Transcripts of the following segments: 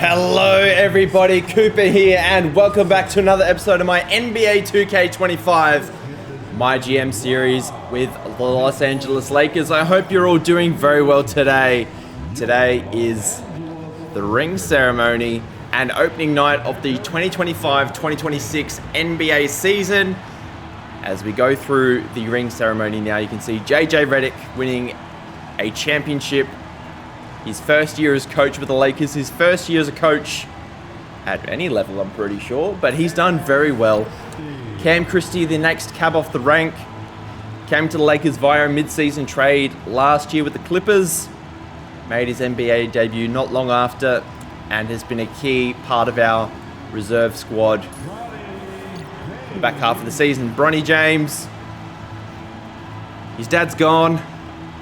Hello everybody, Cooper here and welcome back to another episode of my NBA 2K25 MyGM series with the Los Angeles Lakers. I hope you're all doing very well today. Today is the ring ceremony and opening night of the 2025-2026 NBA season. As we go through the ring ceremony now, you can see JJ Redick winning a championship. His first year as coach with the Lakers, his first year as a coach at any level, I'm pretty sure, but he's done very well. Cam Christie, the next cab off the rank, came to the Lakers via a mid-season trade last year with the Clippers, made his NBA debut not long after, and has been a key part of our reserve squad the back half of the season. Bronny James, his dad's gone,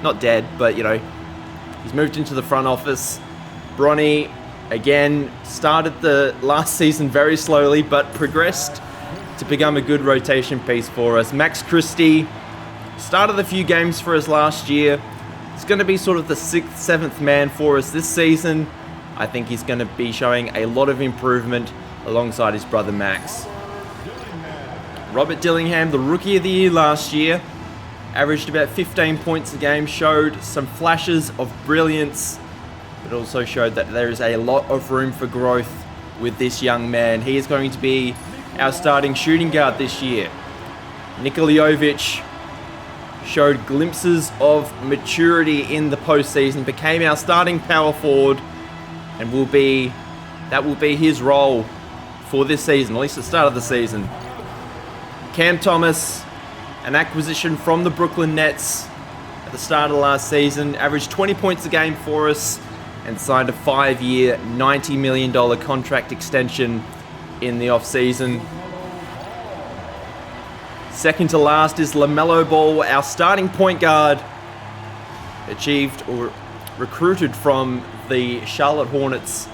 not dead, but you know, he's moved into the front office. Bronny, again, started the last season very slowly, but progressed to become a good rotation piece for us. Max Christie started a few games for us last year. He's going to be sort of the 6th, 7th man for us this season. I think he's going to be showing a lot of improvement alongside his brother Max. Robert Dillingham, the Rookie of the Year last year, averaged about 15 points a game, showed some flashes of brilliance, but also showed that there is a lot of room for growth with this young man. He is going to be our starting shooting guard this year. Nikola Jovic showed glimpses of maturity in the postseason, became our starting power forward, and that will be his role for this season, at least the start of the season. Cam Thomas, an acquisition from the Brooklyn Nets at the start of last season, averaged 20 points a game for us and signed a 5-year, $90 million contract extension in the offseason. Second to last is LaMelo Ball, our starting point guard, achieved or recruited from the Charlotte Hornets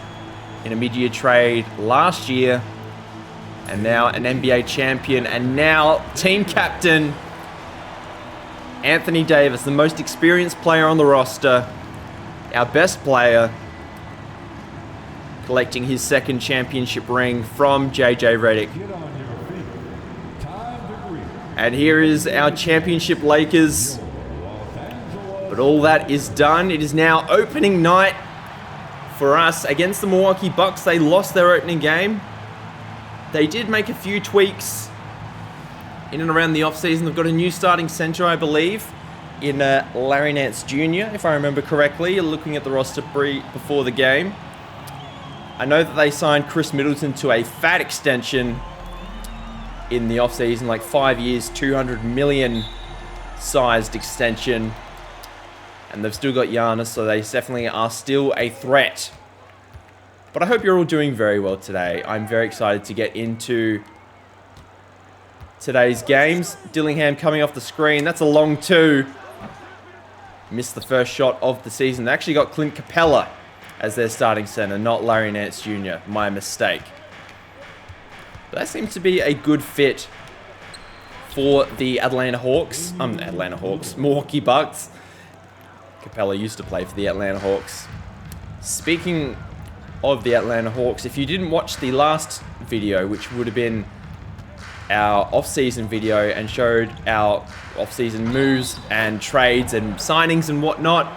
in a mid-year trade last year, and now an NBA champion, and now team captain Anthony Davis, the most experienced player on the roster, our best player, collecting his second championship ring from JJ Redick. And here is our championship Lakers. But all that is done. It is now opening night for us against the Milwaukee Bucks. They lost their opening game. They did make a few tweaks in and around the offseason. They've got a new starting center, I believe, in Larry Nance Jr., if I remember correctly, looking at the roster before the game. I know that they signed Chris Middleton to a fat extension in the offseason, like 5 years, $200 million sized extension. And they've still got Giannis, so they definitely are still a threat. But I hope you're all doing very well today. I'm very excited to get into today's games. Dillingham coming off the screen. That's a long two. Missed the first shot of the season. They actually got Clint Capella as their starting center, not Larry Nance Jr. My mistake. But that seems to be a good fit for the Milwaukee Bucks. Capella used to play for the Atlanta Hawks. Speaking of the Atlanta Hawks, if you didn't watch the last video, which would have been our off-season video and showed our off-season moves and trades and signings and whatnot,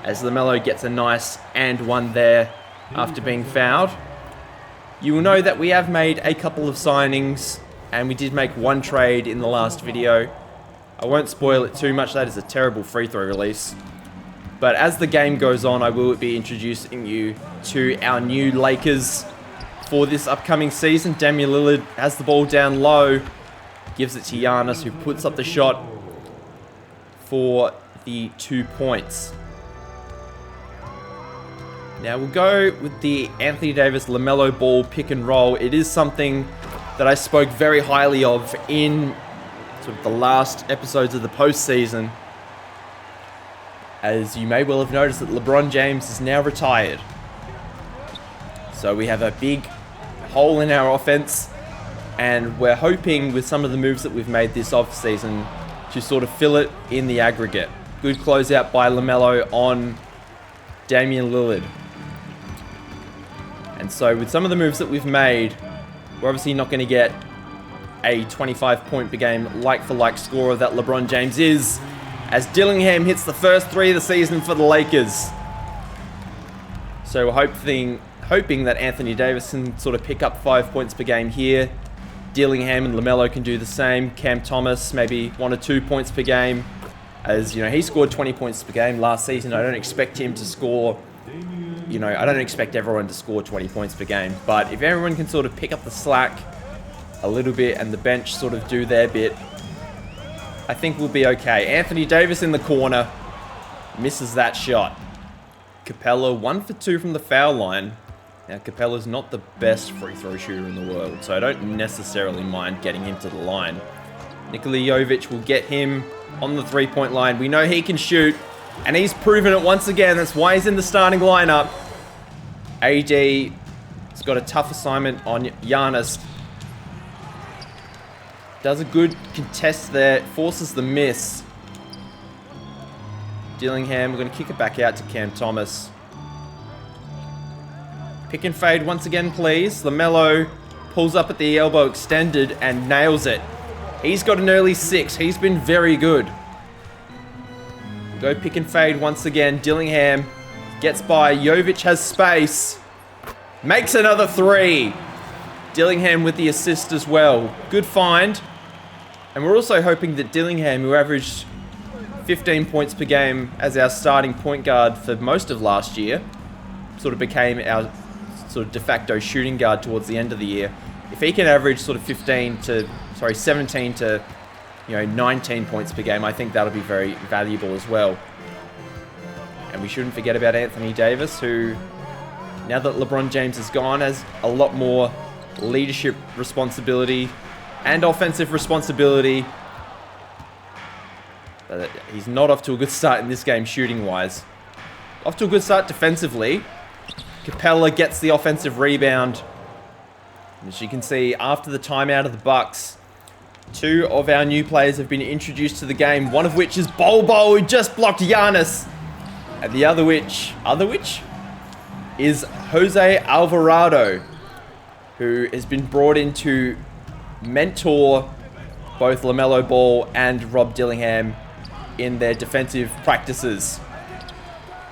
as LaMelo gets a nice and one there after being fouled, you will know that we have made a couple of signings and we did make one trade in the last video. I won't spoil it too much. That is a terrible free throw release. But as the game goes on, I will be introducing you to our new Lakers for this upcoming season. Damian Lillard has the ball down low, gives it to Giannis, who puts up the shot for the 2 points. Now we'll go with the Anthony Davis LaMelo Ball pick and roll. It is something that I spoke very highly of in sort of the last episodes of the postseason. As you may well have noticed that LeBron James is now retired. So we have a big hole in our offense, and we're hoping with some of the moves that we've made this offseason to sort of fill it in the aggregate. Good closeout by LaMelo on Damian Lillard. And And so with some of the moves that we've made, we're obviously not going to get a 25 point per game like-for-like scorer that LeBron James is, as Dillingham hits the first 3 of the season for the Lakers. So we're hoping that Anthony Davis can sort of pick up 5 points per game here. Dillingham and LaMelo can do the same. Cam Thomas, maybe 1 or 2 points per game. As, you know, he scored 20 points per game last season. I don't expect him to score, you know, I don't expect everyone to score 20 points per game. But if everyone can sort of pick up the slack a little bit and the bench sort of do their bit, I think we'll be okay. Anthony Davis in the corner. Misses that shot. Capella 1 for 2 from the foul line. Now, Capella's not the best free throw shooter in the world, so I don't necessarily mind getting him to the line. Nikola Jovic will get him on the 3-point line. We know he can shoot, and he's proven it once again. That's why he's in the starting lineup. AD has got a tough assignment on Giannis. Does a good contest there, forces the miss. Dillingham, we're going to kick it back out to Cam Thomas. Pick and fade once again, please. LaMelo pulls up at the elbow extended and nails it. He's got an early 6. He's been very good. Go pick and fade once again. Dillingham gets by. Jovic has space. Makes another 3. Dillingham with the assist as well. Good find. And we're also hoping that Dillingham, who averaged 15 points per game as our starting point guard for most of last year, sort of became our sort of de facto shooting guard towards the end of the year. If he can average sort of 17 to 19 points per game, I think that'll be very valuable as well. And we shouldn't forget about Anthony Davis, who, now that LeBron James is gone, has a lot more leadership responsibility and offensive responsibility. He's not off to a good start in this game shooting-wise. Off to a good start defensively. Capella gets the offensive rebound. As you can see, after the timeout of the Bucks, 2 of our new players have been introduced to the game, one of which is Bol Bol, who just blocked Giannis. And the other which is Jose Alvarado, who has been brought in to mentor both LaMelo Ball and Rob Dillingham in their defensive practices.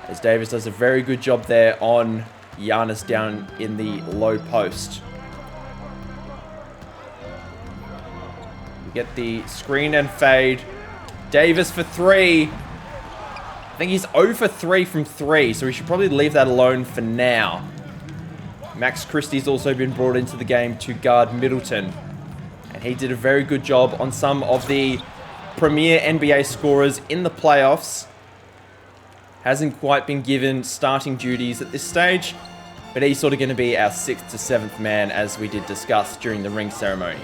As Davis does a very good job there on Giannis down in the low post. We get the screen and fade. Davis for 3. I think he's 0 for 3 from 3, so we should probably leave that alone for now. Max Christie's also been brought into the game to guard Middleton. And he did a very good job on some of the premier NBA scorers in the playoffs. Hasn't quite been given starting duties at this stage, but he's sort of going to be our 6th to 7th man, as we did discuss during the ring ceremony.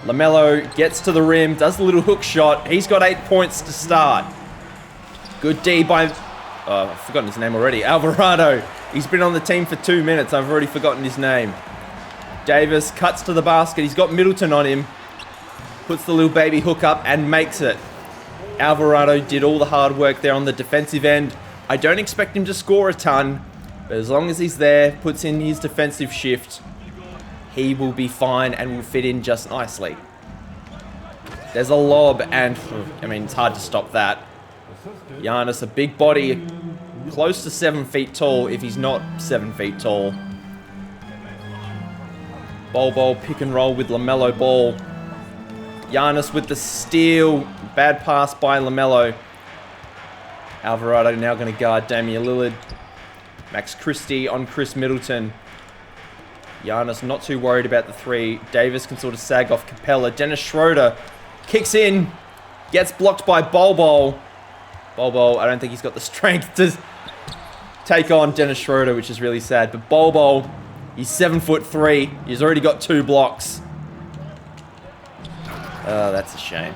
LaMelo gets to the rim, does a little hook shot. He's got 8 points to start. Good D by, I've forgotten his name already, Alvarado. He's been on the team for 2 minutes. I've already forgotten his name. Davis cuts to the basket. He's got Middleton on him. Puts the little baby hook up and makes it. Alvarado did all the hard work there on the defensive end. I don't expect him to score a ton, but as long as he's there, puts in his defensive shift, he will be fine and will fit in just nicely. There's a lob, and I mean, it's hard to stop that. Giannis, a big body, close to 7 feet tall, if he's not 7 feet tall. Bol pick and roll with LaMelo Ball. Giannis with the steal. Bad pass by LaMelo. Alvarado now going to guard Damian Lillard. Max Christie on Chris Middleton. Giannis not too worried about the 3. Davis can sort of sag off Capella. Dennis Schroeder kicks in. Gets blocked by Bol Bol. I don't think he's got the strength to take on Dennis Schroeder, which is really sad. But Bol, he's 7'3". He's already got 2 blocks. Oh, that's a shame.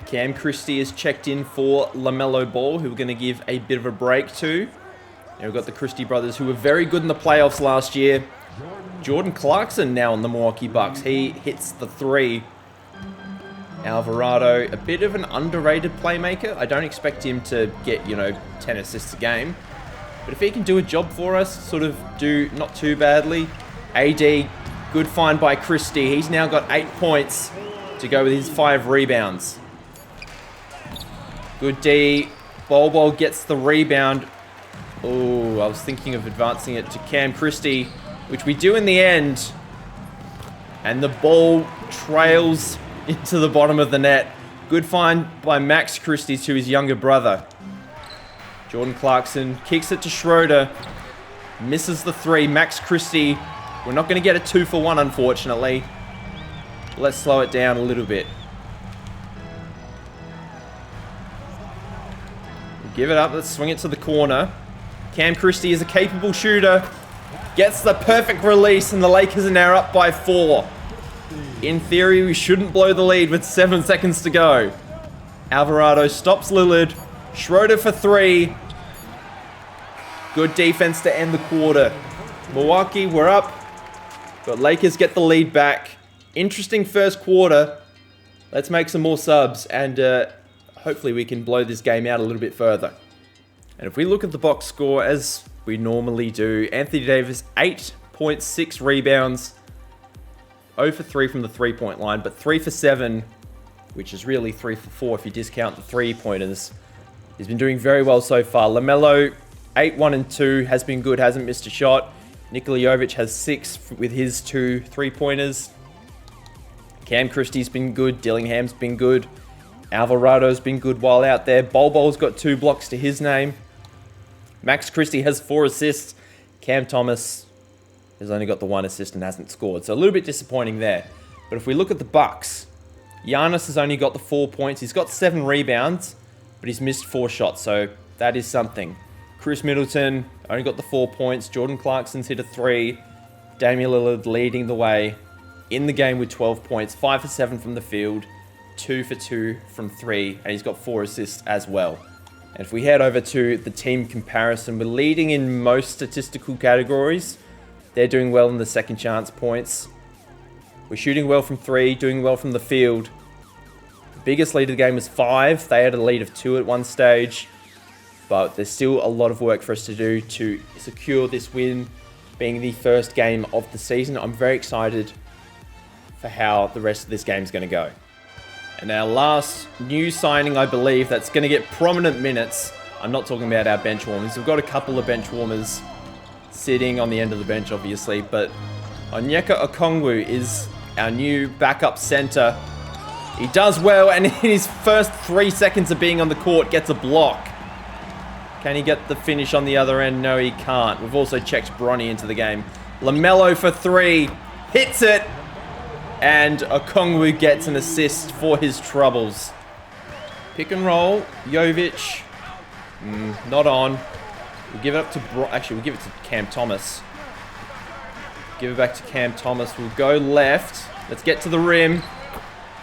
Cam Christie is checked in for LaMelo Ball, who we're going to give a bit of a break to. Now we've got the Christie brothers, who were very good in the playoffs last year. Jordan Clarkson now on the Milwaukee Bucks. He hits the 3. Alvarado, a bit of an underrated playmaker. I don't expect him to get, 10 assists a game. But if he can do a job for us, sort of do not too badly. AD, good find by Christie. He's now got 8 points to go with his 5 rebounds. Good D. Bol gets the rebound. Oh, I was thinking of advancing it to Cam Christie, which we do in the end. And the ball trails into the bottom of the net. Good find by Max Christie to his younger brother. Jordan Clarkson kicks it to Schroeder. Misses the 3. Max Christie, we're not going to get a 2 for 1, unfortunately. Let's slow it down a little bit. Give it up. Let's swing it to the corner. Cam Christie is a capable shooter. Gets the perfect release, and the Lakers are now up by 4. In theory, we shouldn't blow the lead with 7 seconds to go. Alvarado stops Lillard. Schroeder for 3. Good defense to end the quarter. Milwaukee, we're up. But Lakers get the lead back. Interesting first quarter. Let's make some more subs, and hopefully we can blow this game out a little bit further. And if we look at the box score, as we normally do, Anthony Davis, 8.6 rebounds. 0 for 3 from the three-point line, but 3 for 7, which is really 3 for 4 if you discount the three-pointers. He's been doing very well so far. LaMelo, 8, 1, and 2, has been good, hasn't missed a shot. Nikola Jovic has 6 with his 2 three-pointers. Cam Christie's been good. Dillingham's been good. Alvarado's been good while out there. Bol's got 2 blocks to his name. Max Christie has 4 assists. Cam Thomas has only got the 1 assist and hasn't scored. So a little bit disappointing there. But if we look at the Bucks, Giannis has only got the 4 points. He's got 7 rebounds, but he's missed 4 shots. So that is something. Chris Middleton only got the 4 points. Jordan Clarkson's hit a 3. Damian Lillard leading the way in the game with 12 points. 5 for 7 from the field. 2 for 2 from 3. And he's got 4 assists as well. And if we head over to the team comparison, we're leading in most statistical categories. They're doing well in the second chance points. We're shooting well from 3, doing well from the field. The biggest lead of the game was 5. They had a lead of 2 at one stage. But there's still a lot of work for us to do to secure this win, being the first game of the season. I'm very excited for how the rest of this game is going to go. And our last new signing, I believe, that's going to get prominent minutes. I'm not talking about our bench warmers. We've got a couple of bench warmers sitting on the end of the bench, obviously. But Onyeka Okongwu is our new backup center. He does well, and in his first 3 seconds of being on the court, gets a block. Can he get the finish on the other end? No, he can't. We've also checked Bronny into the game. LaMelo for 3. Hits it. And Okongwu gets an assist for his troubles. Pick and roll. Jovic. Not on. We'll give it up to... Actually, we'll give it to Cam Thomas. Give it back to Cam Thomas. We'll go left. Let's get to the rim.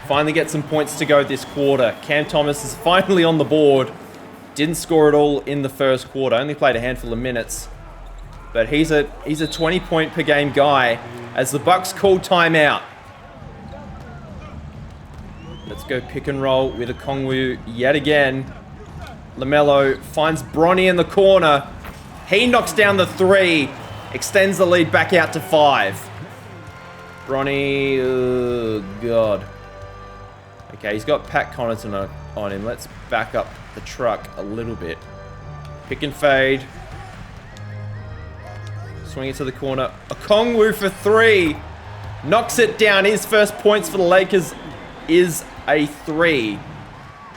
Finally get some points to go this quarter. Cam Thomas is finally on the board. Didn't score at all in the first quarter. Only played a handful of minutes. But he's a 20-point per game guy as the Bucks call timeout. Let's go pick and roll with Okongwu yet again. LaMelo finds Bronny in the corner. He knocks down the 3. Extends the lead back out to 5. Bronny, oh God. Okay, he's got Pat Connaughton on him. Let's back up the truck a little bit. Pick and fade. Swing it to the corner. Okongwu for 3. Knocks it down. His first points for the Lakers is a 3.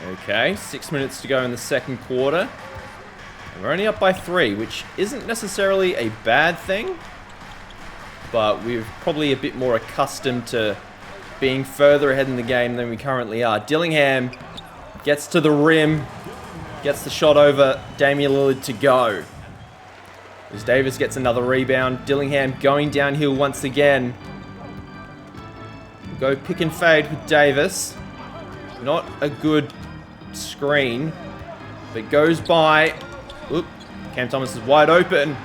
Okay, 6 minutes to go in the second quarter. And we're only up by 3, which isn't necessarily a bad thing. But we're probably a bit more accustomed to being further ahead in the game than we currently are. Dillingham gets to the rim. Gets the shot over Damian Lillard to go. As Davis gets another rebound. Dillingham going downhill once again. We'll go pick and fade with Davis. Not a good screen. But goes by. Oop. Cam Thomas is wide open.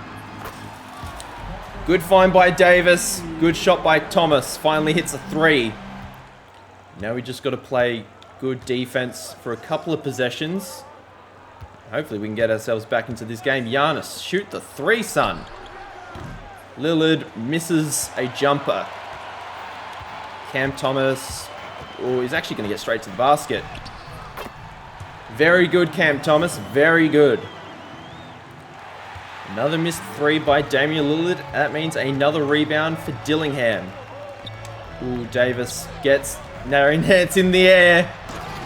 Good find by Davis. Good shot by Thomas. Finally hits a 3. Now we just got to play good defense for a couple of possessions. Hopefully we can get ourselves back into this game. Giannis, shoot the three, son. Lillard misses a jumper. Cam Thomas, oh, he's actually going to get straight to the basket. Very good, Cam Thomas, very good. Another missed three by Damian Lillard. That means another rebound for Dillingham. Ooh, Davis gets narrow nets in the air.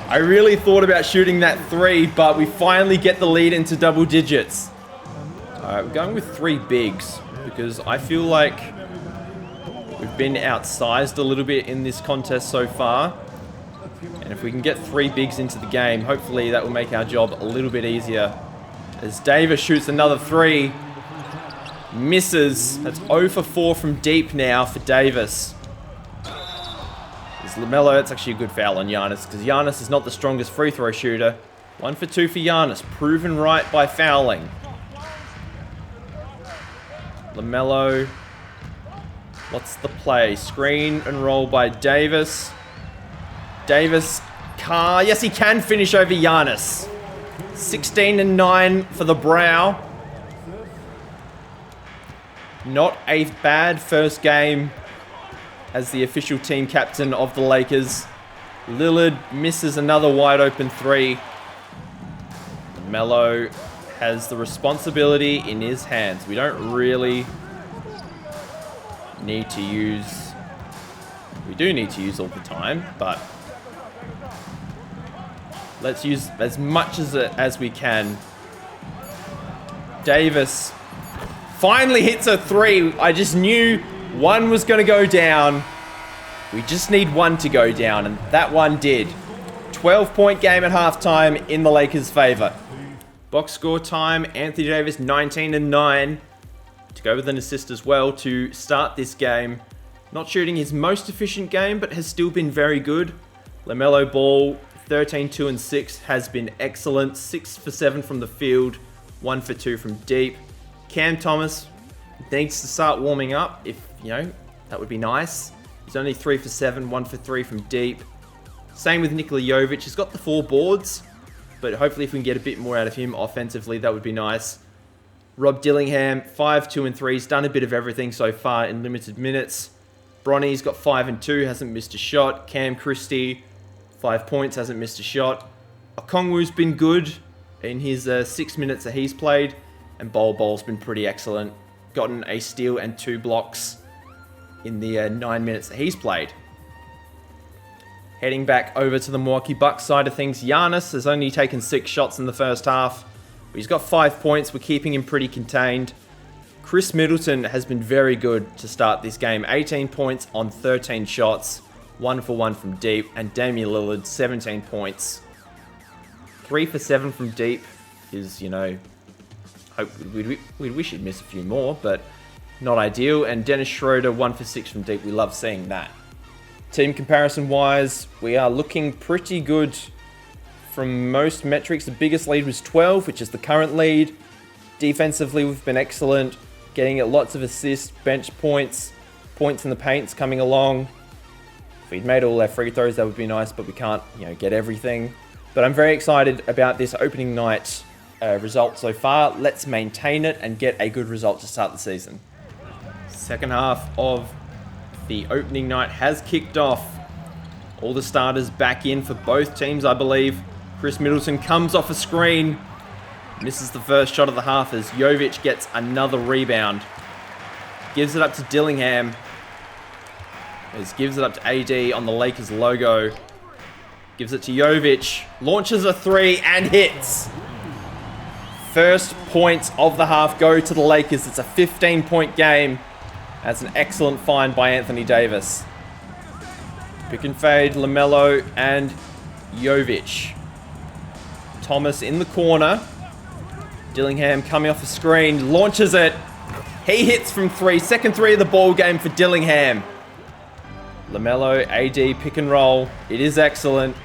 I really thought about shooting that three, but we finally get the lead into double digits. Alright, we're going with three bigs because I feel like we've been outsized a little bit in this contest so far. And if we can get three bigs into the game, hopefully that will make our job a little bit easier. As Davis shoots another three. Misses. That's 0 for 4 from deep now for Davis. There's LaMelo. That's actually a good foul on Giannis because Giannis is not the strongest free throw shooter. 1 for 2 for Giannis. Proven right by fouling. LaMelo. What's the play? Screen and roll by Davis. Davis. Yes, he can finish over Giannis. 16-9 for the Brow. Not a bad first game as the official team captain of the Lakers. Lillard misses another wide open three. Melo has the responsibility in his hands. We don't really need to use... We do need to use all the time, but let's use as much as we can. Davis finally hits a three. I just knew one was going to go down. We just need one to go down, and that one did. 12-point game at halftime in the Lakers' favor. Box score time, Anthony Davis 19-9 to go with an assist as well to start this game. Not shooting his most efficient game, but has still been very good. LaMelo Ball 13, 2 and 6 has been excellent. 6 for 7 from the field, 1 for 2 from deep. Cam Thomas needs to start warming up. If, that would be nice. He's only 3 for 7, 1 for 3 from deep. Same with Nikola Jovic. He's got the 4 boards, but hopefully if we can get a bit more out of him offensively, that would be nice. Rob Dillingham, 5, 2 and 3. He's done a bit of everything so far in limited minutes. Bronny's got 5 and 2, hasn't missed a shot. Cam Christie, 5 points, hasn't missed a shot. Okongwu's been good in his 6 minutes that he's played. And Ball's been pretty excellent. Gotten a steal and 2 blocks in the 9 minutes that he's played. Heading back over to the Milwaukee Bucks side of things. Giannis has only taken 6 shots in the first half. He's got 5 points. We're keeping him pretty contained. Chris Middleton has been very good to start this game. 18 points on 13 shots. 1 for 1 from deep. And Damian Lillard, 17 points. 3 for 7 from deep is, we'd wish he'd miss a few more, but not ideal. And Dennis Schroeder, 1 for 6 from deep. We love seeing that. Team comparison-wise, we are looking pretty good from most metrics. The biggest lead was 12, which is the current lead. Defensively, we've been excellent. Getting lots of assists, bench points, points in the paint's coming along. If we'd made all our free throws, that would be nice, but we can't, get everything. But I'm very excited about this opening night result so far. Let's maintain it and get a good result to start the season. Second half of the opening night has kicked off. All the starters back in for both teams, I believe. Chris Middleton comes off a screen. Misses the first shot of the half as Jovic gets another rebound. Gives it up to Dillingham. Gives it up to AD on the Lakers logo. Gives it to Jovic. Launches a three and hits. First points of the half go to the Lakers. It's a 15-point game. That's an excellent find by Anthony Davis. Pick and fade, LaMelo and Jovic. Thomas in the corner. Dillingham coming off the screen, launches it. He hits from 3. Second 3 of the ball game for Dillingham. LaMelo, AD, pick and roll. It is excellent.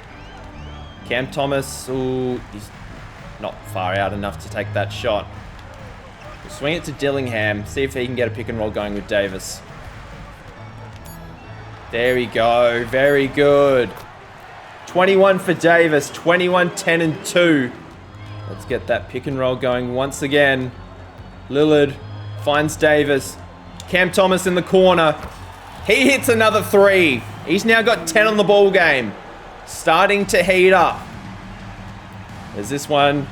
Cam Thomas, ooh, he's not far out enough to take that shot. We'll swing it to Dillingham, see if he can get a pick and roll going with Davis. There we go, very good. 21 for Davis, 21, 10 and 2. Let's get that pick and roll going once again. Lillard finds Davis. Cam Thomas in the corner. He hits another 3. He's now got 10 on the ball game. Starting to heat up. As this one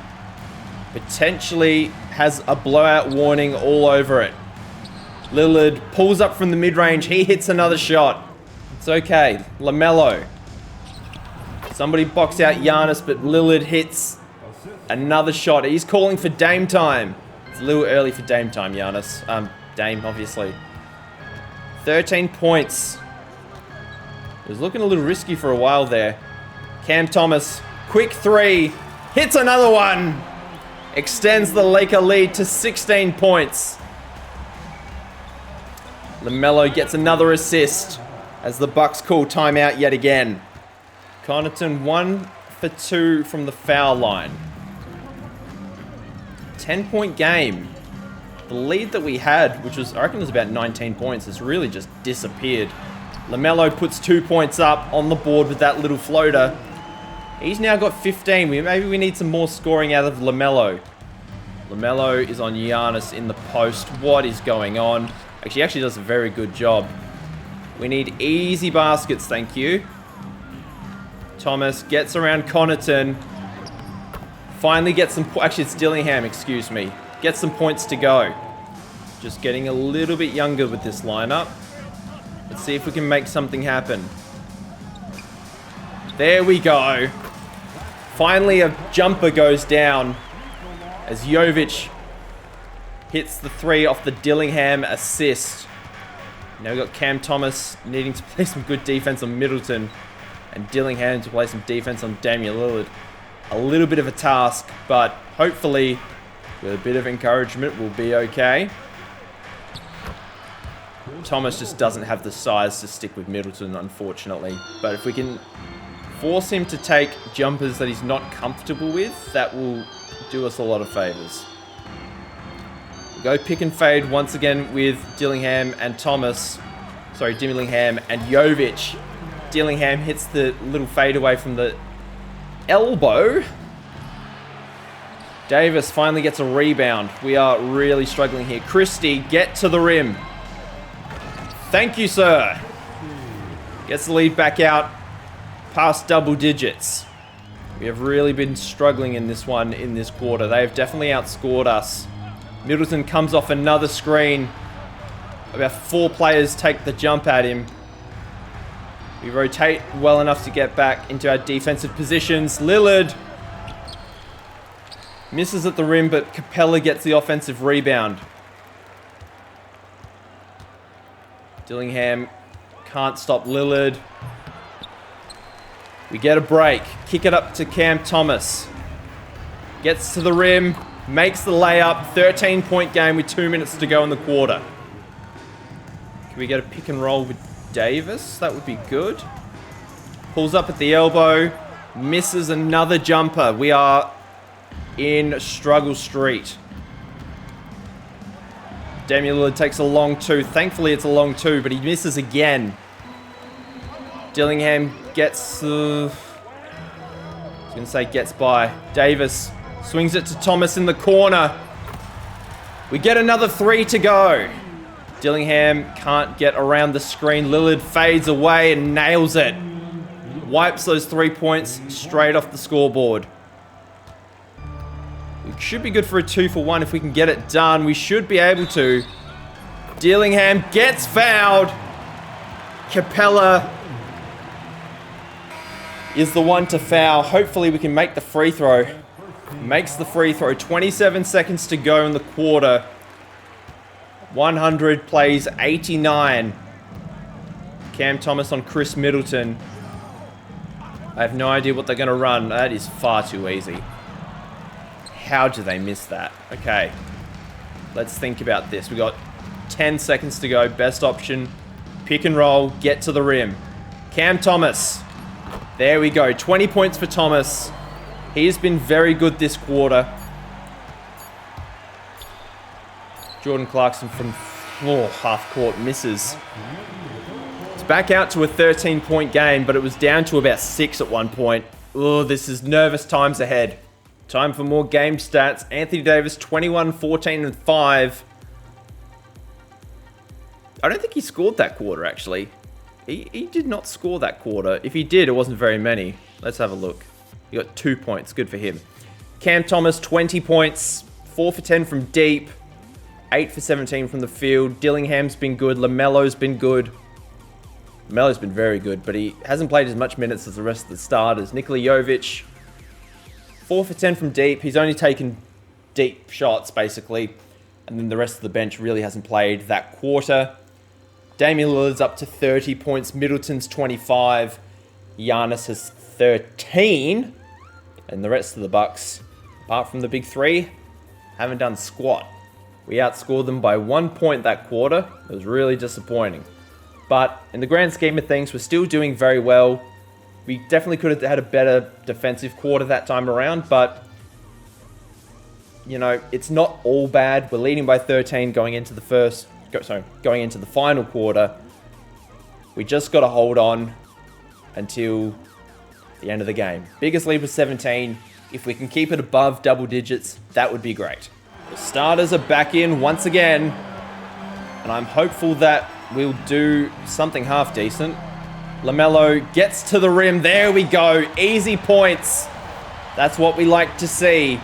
potentially has a blowout warning all over it. Lillard pulls up from the mid-range. He hits another shot. It's okay. LaMelo. Somebody box out Giannis, but Lillard hits another shot. He's calling for Dame time. It's a little early for Dame time, Giannis. Dame, obviously. 13 points. It was looking a little risky for a while there. Cam Thomas, quick 3. Hits another one. Extends the Laker lead to 16 points. LaMelo gets another assist as the Bucks call timeout yet again. Connaughton 1 for 2 from the foul line. 10-point game. The lead that we had, which was, I reckon, was about 19 points, has really just disappeared. LaMelo puts 2 points up on the board with that little floater. He's now got 15. Maybe we need some more scoring out of LaMelo. LaMelo is on Giannis in the post. What is going on? He actually does a very good job. We need easy baskets, thank you. Thomas gets around Connaughton. Finally gets some... Actually, it's Dillingham, excuse me. Gets some points to go. Just getting a little bit younger with this lineup. Let's see if we can make something happen. There we go. Finally, a jumper goes down as Jovic hits the 3 off the Dillingham assist. Now we've got Cam Thomas needing to play some good defense on Middleton and Dillingham to play some defense on Damian Lillard. A little bit of a task, but hopefully with a bit of encouragement we'll be okay. Thomas just doesn't have the size to stick with Middleton, unfortunately. But if we can force him to take jumpers that he's not comfortable with, that will do us a lot of favors. We go pick and fade once again with Dillingham and Thomas. Sorry, Dillingham and Jovic. Dillingham hits the little fadeaway from the elbow. Davis finally gets a rebound. We are really struggling here. Christie, get to the rim. Thank you, sir. Gets the lead back out past double digits. We have really been struggling in this one in this quarter. They have definitely outscored us. Middleton comes off another screen. About 4 players take the jump at him. We rotate well enough to get back into our defensive positions. Lillard misses at the rim, but Capella gets the offensive rebound. Dillingham can't stop Lillard. We get a break. Kick it up to Cam Thomas. Gets to the rim. Makes the layup. 13-point game with 2 minutes to go in the quarter. Can we get a pick and roll with Davis? That would be good. Pulls up at the elbow. Misses another jumper. We are in struggle street. Damian Lillard takes a long 2. Thankfully, it's a long 2, but he misses again. Dillingham gets... I was going to say gets by. Davis swings it to Thomas in the corner. We get another 3 to go. Dillingham can't get around the screen. Lillard fades away and nails it. Wipes those 3 points straight off the scoreboard. We should be good for a 2 for 1 if we can get it done. We should be able to. Dillingham gets fouled. Capella is the one to foul. Hopefully we can make the free throw. Makes the free throw. 27 seconds to go in the quarter. 100 plays 89. Cam Thomas on Chris Middleton. I have no idea what they're going to run. That is far too easy. How do they miss that? Okay. Let's think about this. We've got 10 seconds to go. Best option. Pick and roll. Get to the rim. Cam Thomas. There we go. 20 points for Thomas. He has been very good this quarter. Jordan Clarkson from half court misses. It's back out to a 13-point game, but it was down to about 6 at one point. Oh, this is nervous times ahead. Time for more game stats. Anthony Davis, 21, 14, and 5. I don't think he scored that quarter, actually. He did not score that quarter. If he did, it wasn't very many. Let's have a look. He got 2 points. Good for him. Cam Thomas, 20 points. 4 for 10 from deep. 8 for 17 from the field. Dillingham's been good. LaMelo's been good. LaMelo's been very good, but he hasn't played as much minutes as the rest of the starters. Nikola Jovic, 4 for 10 from deep. He's only taken deep shots, basically. And then the rest of the bench really hasn't played that quarter. Damian Lillard's up to 30 points. Middleton's 25. Giannis has 13. And the rest of the Bucks, apart from the big three, haven't done squat. We outscored them by 1 point that quarter. It was really disappointing. But in the grand scheme of things, we're still doing very well. We definitely could have had a better defensive quarter that time around, but you know, it's not all bad. We're leading by 13 going into the final quarter. We just got to hold on until the end of the game. Biggest lead was 17. If we can keep it above double digits, that would be great. The starters are back in once again, and I'm hopeful that we'll do something half decent. LaMelo gets to the rim. There we go. Easy points. That's what we like to see.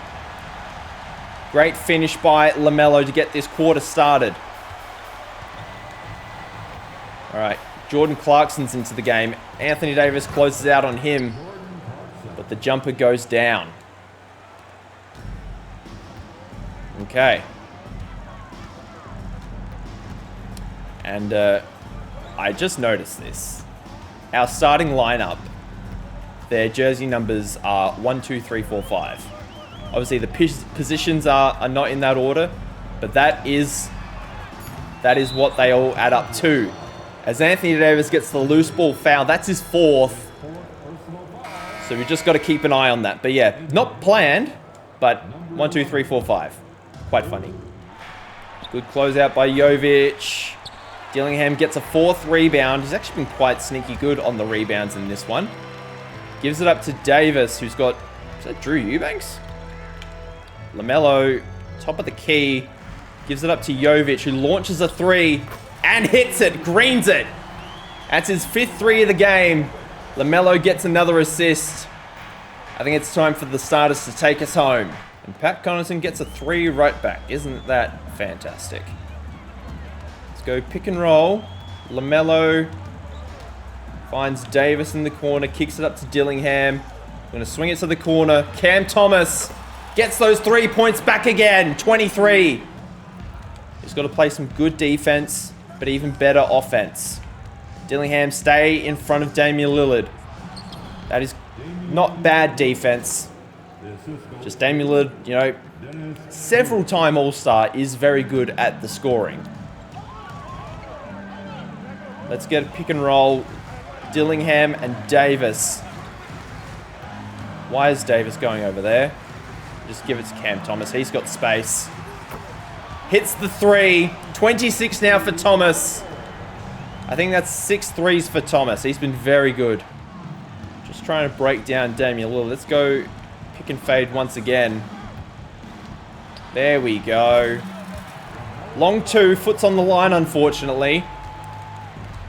Great finish by LaMelo to get this quarter started. All right, Jordan Clarkson's into the game. Anthony Davis closes out on him, but the jumper goes down. Okay. And I just noticed this. Our starting lineup, their jersey numbers are 1, 2, 3, 4, 5. Obviously, the positions are not in that order, but that is what they all add up to. As Anthony Davis gets the loose ball foul, that's his 4th. So we just got to keep an eye on that. But yeah, not planned, but 1, 2, 3, 4, 5. Quite funny. Good closeout by Jovic. Dillingham gets a 4th rebound. He's actually been quite sneaky good on the rebounds in this one. Gives it up to Davis, who's got... Is that Drew Eubanks? LaMelo, top of the key. Gives it up to Jovic, who launches a 3 and hits it. Greens it. That's his 5th 3 of the game. LaMelo gets another assist. I think it's time for the starters to take us home. And Pat Connaughton gets a 3 right back. Isn't that fantastic? Go pick and roll. LaMelo finds Davis in the corner, kicks it up to Dillingham. Going to swing it to the corner. Cam Thomas gets those 3 points back again. 23. He's got to play some good defense, but even better offense. Dillingham stay in front of Damian Lillard. That is not bad defense. Just Damian Lillard, you know, several-time All-Star is very good at the scoring. Let's get a pick and roll. Dillingham and Davis. Why is Davis going over there? Just give it to Cam Thomas. He's got space. Hits the 3. 26 now for Thomas. I think that's 6 threes for Thomas. He's been very good. Just trying to break down Damian Lillard. Let's go pick and fade once again. There we go. Long 2. Foot's on the line, unfortunately.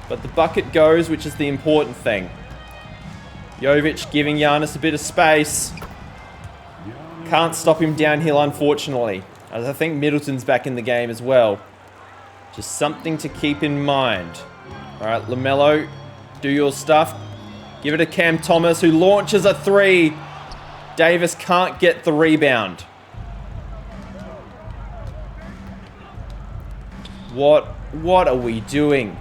But the bucket goes, which is the important thing. Jovic giving Giannis a bit of space. Can't stop him downhill, unfortunately. As I think Middleton's back in the game as well. Just something to keep in mind. All right, LaMelo, do your stuff. Give it to Cam Thomas, who launches a 3. Davis can't get the rebound. What are we doing?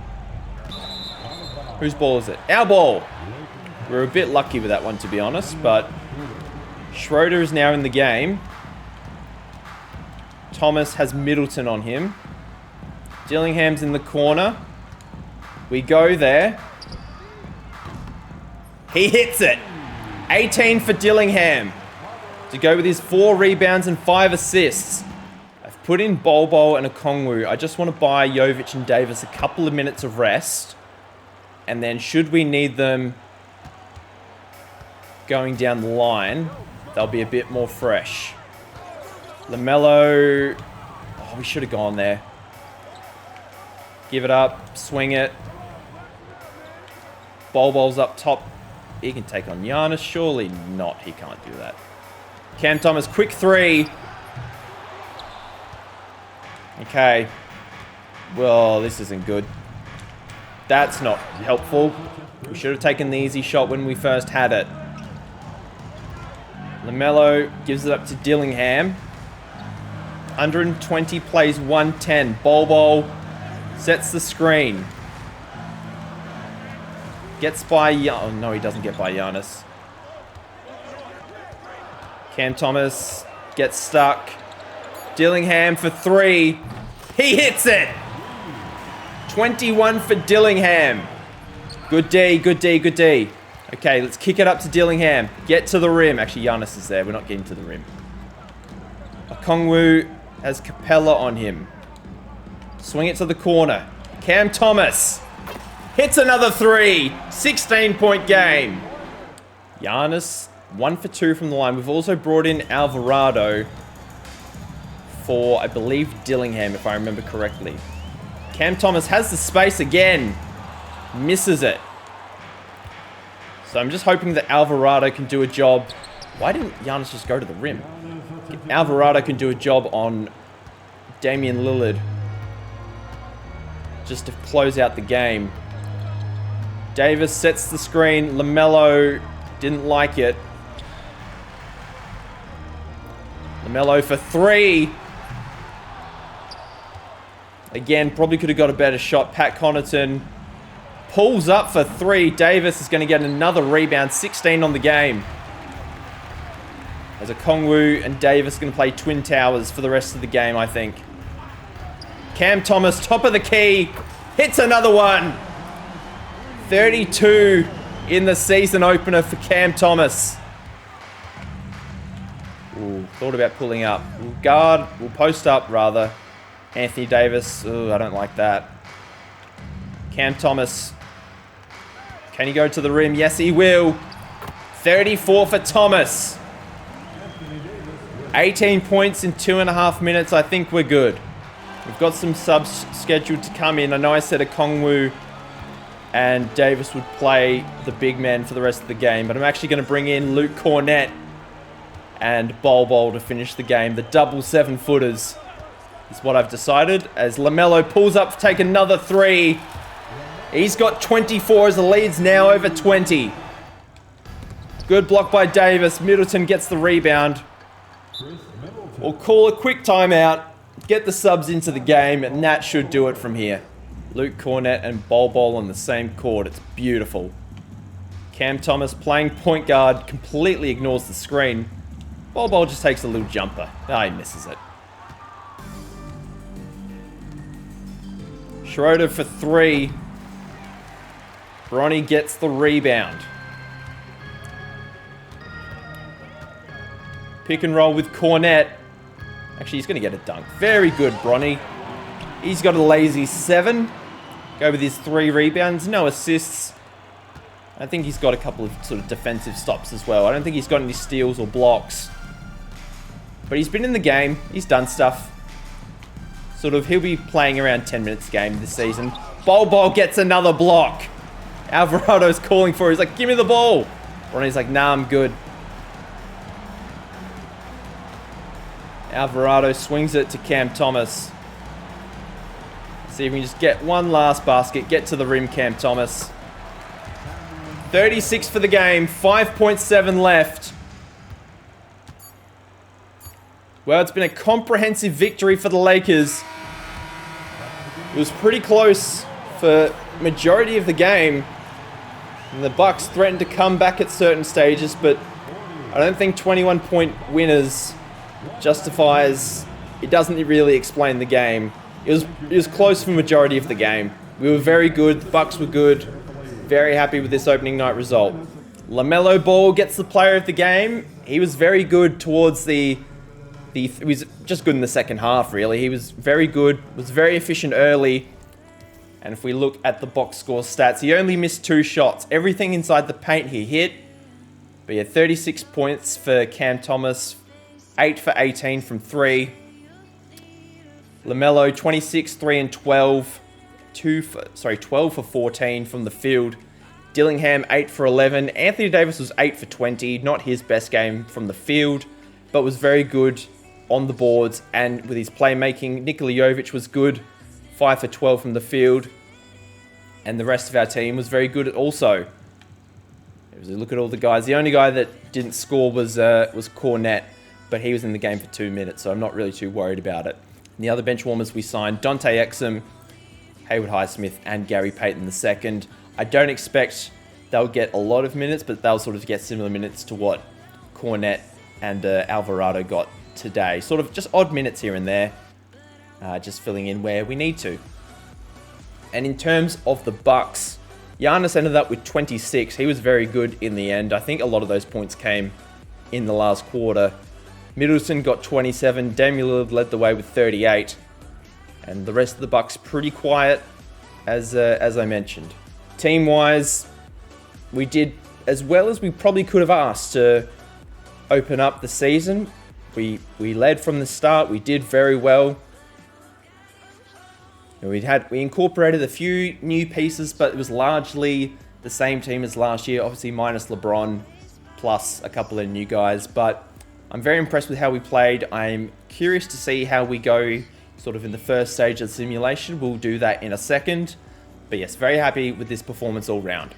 Whose ball is it? Our ball. We're a bit lucky with that one, to be honest, but Schroeder is now in the game. Thomas has Middleton on him. Dillingham's in the corner. We go there. He hits it. 18 for Dillingham to go with his 4 rebounds and 5 assists. I've put in Bol and Okongwu. I just want to buy Jovic and Davis a couple of minutes of rest. And then should we need them going down the line, they'll be a bit more fresh. LaMelo. Oh, we should have gone there. Give it up. Swing it. Bol up top. He can take on Giannis. Surely not. He can't do that. Cam Thomas, quick three. Okay. Well, this isn't good. That's not helpful. We should have taken the easy shot when we first had it. LaMelo gives it up to Dillingham. 120 plays 110. Bol sets the screen. Gets by... Oh, no, he doesn't get by Giannis. Cam Thomas gets stuck. Dillingham for three. He hits it! 21 for Dillingham. Good D, good D, good D. Okay, let's kick it up to Dillingham. Get to the rim. Actually, Giannis is there. We're not getting to the rim. Okongwu has Capella on him. Swing it to the corner. Cam Thomas hits another three. 16-point game. Giannis, 1 for 2 from the line. We've also brought in Alvarado for, I believe, Dillingham, if I remember correctly. Cam Thomas has the space again. Misses it. So I'm just hoping that Alvarado can do a job. Why didn't Giannis just go to the rim? Alvarado can do a job on Damian Lillard. Just to close out the game. Davis sets the screen. LaMelo didn't like it. LaMelo for three. Again, probably could have got a better shot. Pat Connaughton pulls up for three. Davis is going to get another rebound. 16 on the game. As Okongwu and Davis going to play twin towers for the rest of the game, I think. Cam Thomas, top of the key. Hits another one. 32 in the season opener for Cam Thomas. Ooh, thought about pulling up. We'll post up, rather. Anthony Davis. Ooh, I don't like that. Cam Thomas. Can he go to the rim? Yes, he will. 34 for Thomas. 18 points in 2.5 minutes. I think we're good. We've got some subs scheduled to come in. I know I said Okongwu and Davis would play the big man for the rest of the game, but I'm actually going to bring in Luke Cornett and Bol to finish the game. The double 7-footers is what I've decided. As LaMelo pulls up to take another three. He's got 24 as the lead's now over 20. Good block by Davis. Middleton gets the rebound. We'll call a quick timeout. Get the subs into the game, and that should do it from here. Luke Cornett and Bol on the same court. It's beautiful. Cam Thomas playing point guard completely ignores the screen. Bol just takes a little jumper. He misses it. Schroeder for three. Bronny gets the rebound. Pick and roll with Cornett. Actually, he's going to get a dunk. Very good, Bronny. He's got a lazy 7. Go with his 3 rebounds. No assists. I think he's got a couple of sort of defensive stops as well. I don't think he's got any steals or blocks. But he's been in the game. He's done stuff. Sort of, he'll be playing around 10 minutes a game this season. Bol gets another block. Alvarado's calling for it. He's like, give me the ball. Bronny's like, nah, I'm good. Alvarado swings it to Cam Thomas. See if we can just get one last basket. Get to the rim, Cam Thomas. 36 for the game. 5.7 left. Well, it's been a comprehensive victory for the Lakers. It was pretty close for majority of the game. And the Bucks threatened to come back at certain stages, but I don't think 21-point winners justifies... It doesn't really explain the game. It was close for majority of the game. We were very good. The Bucks were good. Very happy with this opening night result. LaMelo Ball gets the player of the game. He was very good towards he was just good in the second half, really. He was very good, was very efficient early. And if we look at the box score stats, he only missed 2 shots. Everything inside the paint he hit. But yeah, 36 points for Cam Thomas, 8 for 18 from 3. LaMelo, 26, 3 and 12. 12 for 14 from the field. Dillingham, 8 for 11. Anthony Davis was 8 for 20. Not his best game from the field, but was very good on the boards and with his playmaking. Nikola Jovic was good, 5 for 12 from the field. And the rest of our team was very good also. Look at all the guys. The only guy that didn't score was Cornette, but he was in the game for 2 minutes, so I'm not really too worried about it. And the other bench warmers we signed, Dante Exum, Haywood Highsmith, and Gary Payton II. I don't expect they'll get a lot of minutes, but they'll sort of get similar minutes to what Cornette and Alvarado got today. Sort of just odd minutes here and there, just filling in where we need to. And in terms of the Bucks, Giannis ended up with 26. He was very good in the end. I think a lot of those points came in the last quarter. Middleton got 27. Damian Lillard led the way with 38. And the rest of the Bucks pretty quiet, as I mentioned. Team-wise, we did as well as we probably could have asked to open up the season. We led from the start. We did very well. We incorporated a few new pieces, but it was largely the same team as last year. Obviously, minus LeBron, plus a couple of new guys. But I'm very impressed with how we played. I'm curious to see how we go sort of in the first stage of the simulation. We'll do that in a second. But yes, very happy with this performance all round.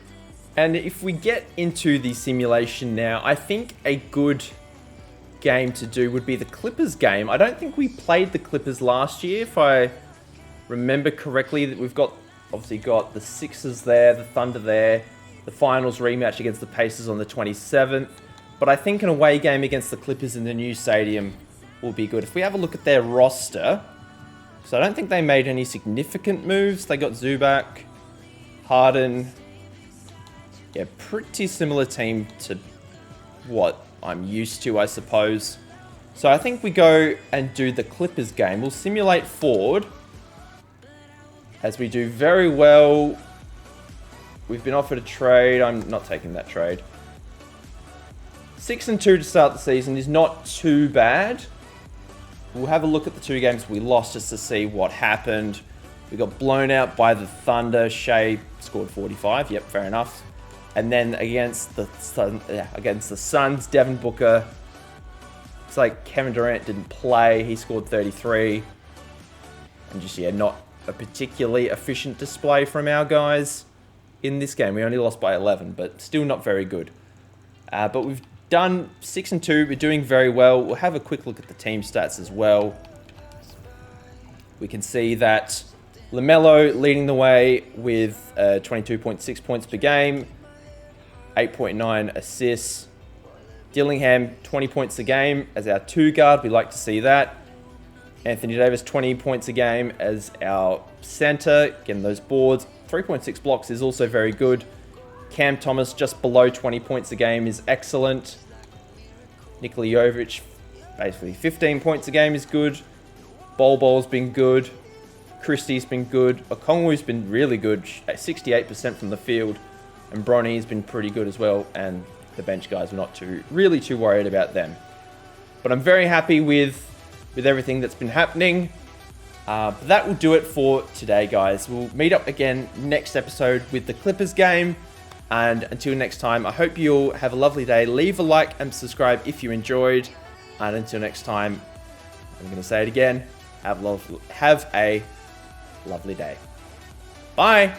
And if we get into the simulation now, I think a good game to do would be the Clippers game. I don't think we played the Clippers last year, if I remember correctly. That we've obviously got the Sixers there, the Thunder there, the finals rematch against the Pacers on the 27th. But I think an away game against the Clippers in the new stadium will be good. If we have a look at their roster, so I don't think they made any significant moves. They got Zubac, Harden. Yeah, pretty similar team to what I'm used to, I suppose. So I think we go and do the Clippers game. We'll simulate forward, as we do very well. We've been offered a trade. I'm not taking that trade. 6-2 to start the season is not too bad. We'll have a look at the 2 games we lost just to see what happened. We got blown out by the Thunder. Shea scored 45. Yep, fair enough. And then against the Suns, Devin Booker. It's like Kevin Durant didn't play. He scored 33. And just, yeah, not a particularly efficient display from our guys in this game. We only lost by 11, but still not very good. But we've done 6-2. We're doing very well. We'll have a quick look at the team stats as well. We can see that LaMelo leading the way with 22.6 points per game, 8.9 assists. Dillingham, 20 points a game as our 2 guard. We like to see that. Anthony Davis, 20 points a game as our center. Getting those boards. 3.6 blocks is also very good. Cam Thomas, just below 20 points a game, is excellent. Nikola Jovic, basically 15 points a game is good. Bol's been good. Christie's been good. Okongwu's been really good, 68% from the field. And Bronny's been pretty good as well. And the bench guys, are not really too worried about them. But I'm very happy with everything that's been happening. But that will do it for today, guys. We'll meet up again next episode with the Clippers game. And until next time, I hope you'll have a lovely day. Leave a like and subscribe if you enjoyed. And until next time, I'm going to say it again. Have a lovely day. Bye.